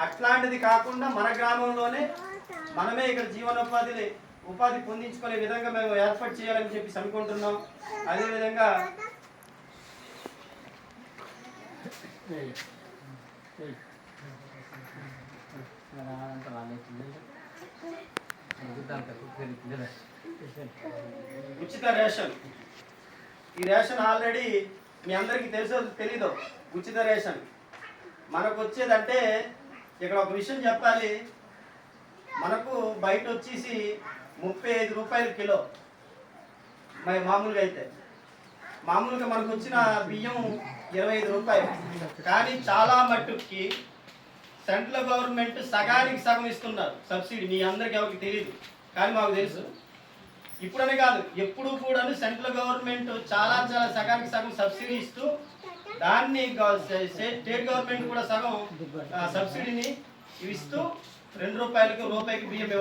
అట్లాంటిది కాకుండా మన గ్రామంలోనే మనమే ఇక్కడ ఉపాధి పొందించుకునే విధంగా మేము ఏర్పాటు చేయాలని చెప్పి అనుకుంటున్నాం. అదేవిధంగా ఉచిత రేషన్, ఈ రేషన్ ఆల్రెడీ మీ అందరికీ తెలుసో తెలీదో. ఉచిత రేషన్ మనకు వచ్చేదంటే ఇక్కడ ఒక విషయం చెప్పాలి, మనకు బయట వచ్చేసి 35 రూపాయలు కిలో. మామూలుగా మనకు వచ్చిన బియ్యం 25 రూపాయలు. కానీ చాలా మట్టుకి సెంట్రల్ గవర్నమెంట్ సగానికి సగం ఇస్తున్నారు సబ్సిడీ. మీ అందరికి ఎవరికి తెలియదు, కానీ మాకు తెలుసు. ఇప్పుడనే కాదు, ఎప్పుడు కూడా సెంట్రల్ గవర్నమెంట్ చాలా సగానికి సగం సబ్సిడీ ఇస్తూ, దాన్ని స్టేట్ గవర్నమెంట్ కూడా సగం సబ్సిడీని ఇస్తూ 2 రూపాయలకి బియ్యం